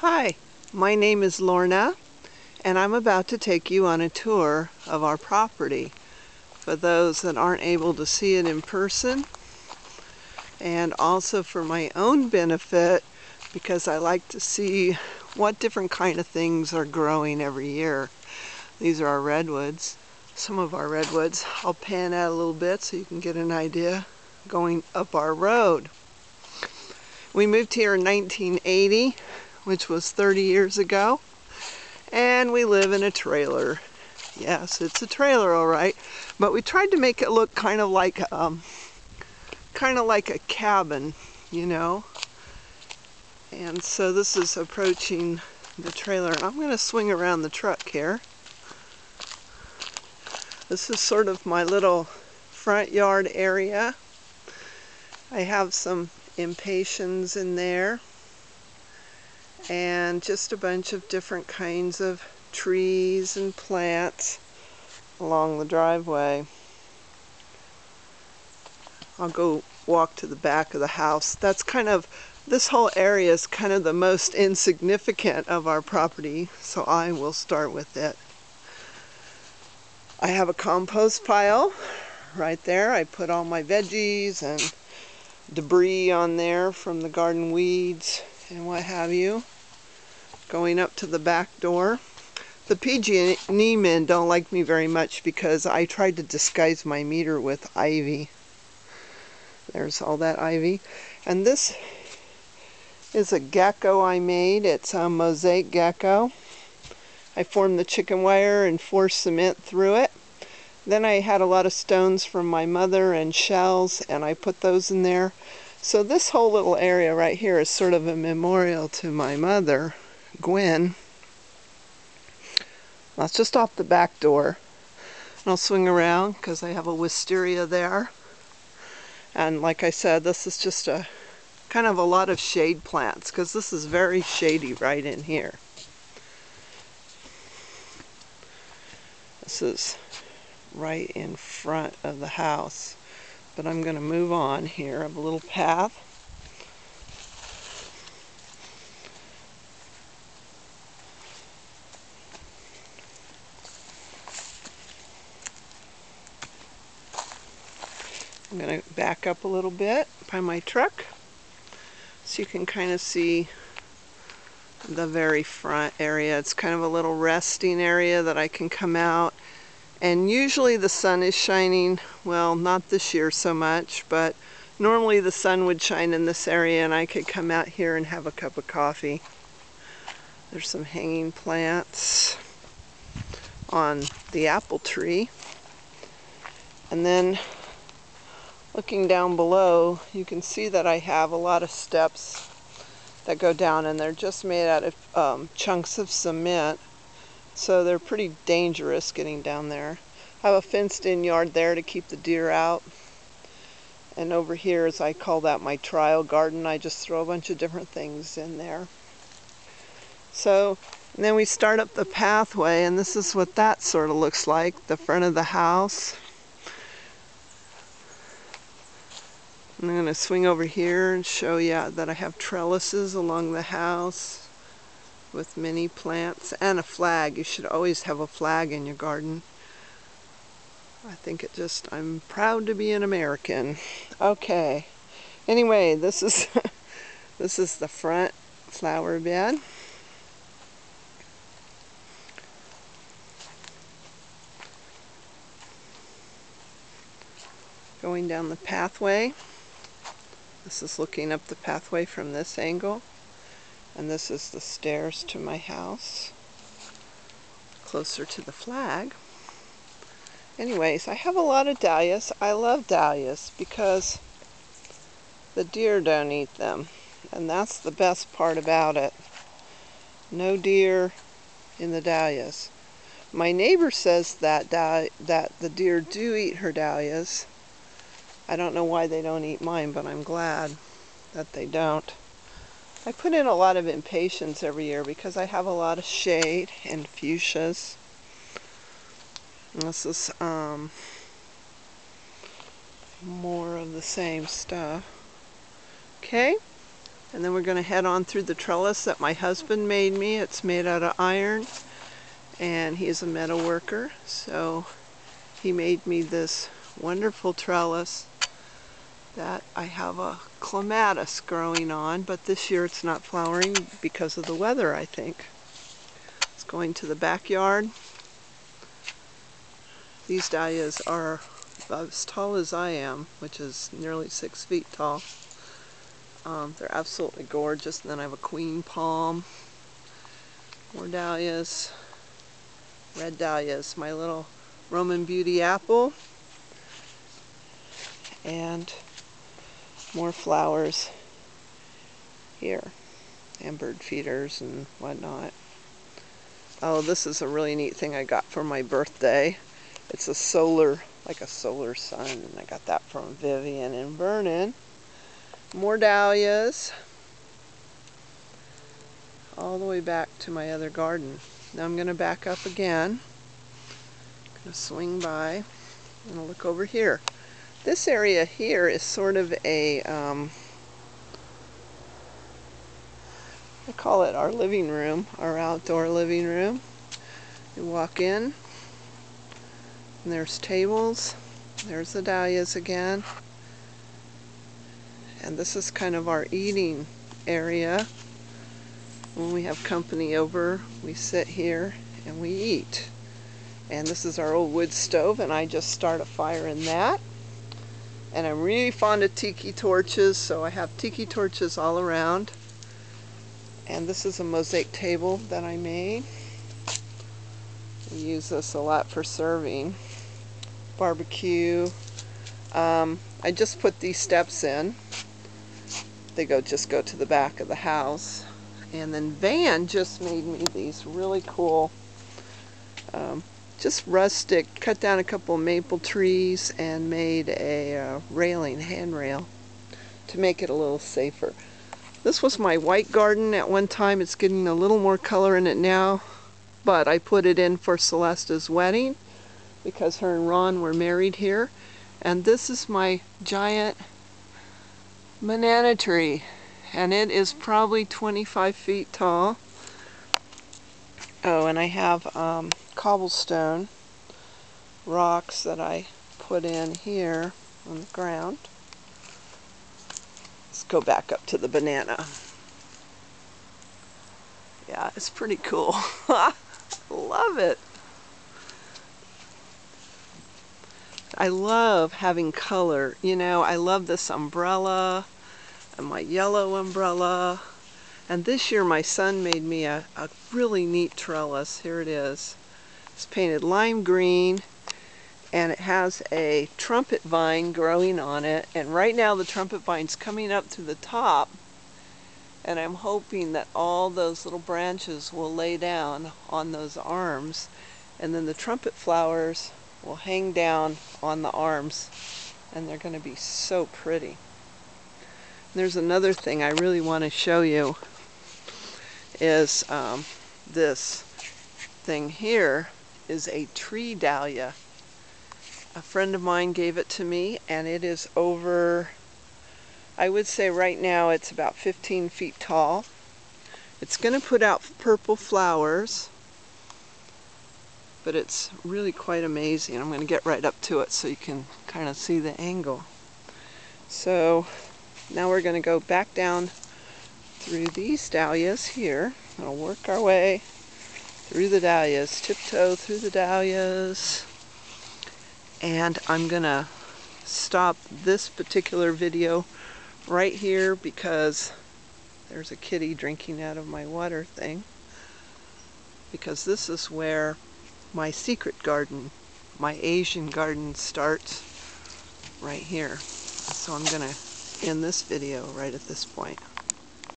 Hi, my name is Lorna, and I'm about to take you on a tour of our property. For those that aren't able to see it in person, and also for my own benefit, because I like to see what different kind of things are growing every year. These are our redwoods, some of our redwoods. I'll pan out a little bit so you can get an idea going up our road. We moved here in 1980, which was 30 years ago, and we live in a trailer. Yes, it's a trailer, all right, but we tried to make it look kind of like a cabin, you know. And so this is approaching the trailer. I'm going to swing around the truck here. This is sort of my little front yard area. I have some impatiens in there, and just a bunch of different kinds of trees and plants along the driveway. I'll go walk to the back of the house. This whole area is kind of the most insignificant of our property, so I will start with it. I have a compost pile right there. I put all my veggies and debris on there from the garden weeds and what have you. Going up to the back door. The PG&E men don't like me very much because I tried to disguise my meter with ivy. There's all that ivy. And this is a gecko I made. It's a mosaic gecko. I formed the chicken wire and forced cement through it. Then I had a lot of stones from my mother and shells, and I put those in there. So this whole little area right here is sort of a memorial to my mother, Gwen. That's just off the back door. And I'll swing around because I have a wisteria there. And like I said, this is just a kind of a lot of shade plants because this is very shady right in here. This is right in front of the house. But I'm going to move on here. I have a little path. I'm going to back up a little bit by my truck so you can kind of see the very front area. It's kind of a little resting area that I can come out, and usually the sun is shining. Well, not this year so much, but normally the sun would shine in this area and I could come out here and have a cup of coffee. There's some hanging plants on the apple tree, and then looking down below, you can see that I have a lot of steps that go down, and they're just made out of chunks of cement, so they're pretty dangerous getting down there. I have a fenced-in yard there to keep the deer out, and over here, as I call that, my trial garden. I just throw a bunch of different things in there. So, and then we start up the pathway, and this is what that sort of looks like, the front of the house. I'm going to swing over here and show you that I have trellises along the house with many plants and a flag. You should always have a flag in your garden. I'm proud to be an American. Okay. Anyway, this is this is the front flower bed. Going down the pathway. This is looking up the pathway from this angle, and this is the stairs to my house, closer to the flag. Anyways, I have a lot of dahlias. I love dahlias because the deer don't eat them, and that's the best part about it. No deer in the dahlias. My neighbor says that the deer do eat her dahlias. I don't know why they don't eat mine, but I'm glad that they don't. I put in a lot of impatiens every year because I have a lot of shade and fuchsias. And this is more of the same stuff. Okay, And then we're going to head on through the trellis that my husband made me. It's made out of iron, and he's a metal worker, so he made me this wonderful trellis that I have a clematis growing on, but this year it's not flowering because of the weather, I think. It's going to the backyard. These dahlias are as tall as I am, which is nearly 6 feet tall. They're absolutely gorgeous. And then I have a queen palm, more dahlias, red dahlias, my little Roman beauty apple, and more flowers here, and bird feeders and whatnot. Oh, this is a really neat thing I got for my birthday. It's a solar, like a solar sun, and I got that from Vivian in Vernon. More dahlias, all the way back to my other garden. Now I'm going to back up again. I'm going to swing by and look over here. This area here is sort of a, I call it our living room, our outdoor living room. You walk in, and there's tables. There's the dahlias again. And this is kind of our eating area. When we have company over, we sit here and we eat. And this is our old wood stove, and I just start a fire in that. And I'm really fond of tiki torches, so I have tiki torches all around. And this is a mosaic table that I made. We use this a lot for serving. Barbecue. I just put these steps in. They just go to the back of the house. And then Van just made me these really cool, just rustic, cut down a couple of maple trees and made a railing, handrail, to make it a little safer. This was my white garden at one time. It's getting a little more color in it now, but I put it in for Celesta's wedding because her and Ron were married here. And this is my giant banana tree, and it is probably 25 feet tall. Oh, and I have cobblestone rocks that I put in here on the ground. Let's go back up to the banana. Yeah, it's pretty cool. Love it. I love having color. You know, I love this umbrella and my yellow umbrella. And this year my son made me a really neat trellis. Here it is. It's painted lime green, and it has a trumpet vine growing on it. And right now the trumpet vine's coming up to the top, and I'm hoping that all those little branches will lay down on those arms, and then the trumpet flowers will hang down on the arms, and they're going to be so pretty. There's another thing I really want to show you is this thing here is a tree dahlia. A friend of mine gave it to me, and it is over, I would say right now it's about 15 feet tall. It's going to put out purple flowers, but it's really quite amazing. I'm going to get right up to it so you can kind of see the angle. So now we're going to go back down through these dahlias here. We'll work our way through the dahlias, tiptoe through the dahlias. And I'm going to stop this particular video right here because there's a kitty drinking out of my water thing. Because this is where my secret garden, my Asian garden, starts right here. So I'm going to end this video right at this point.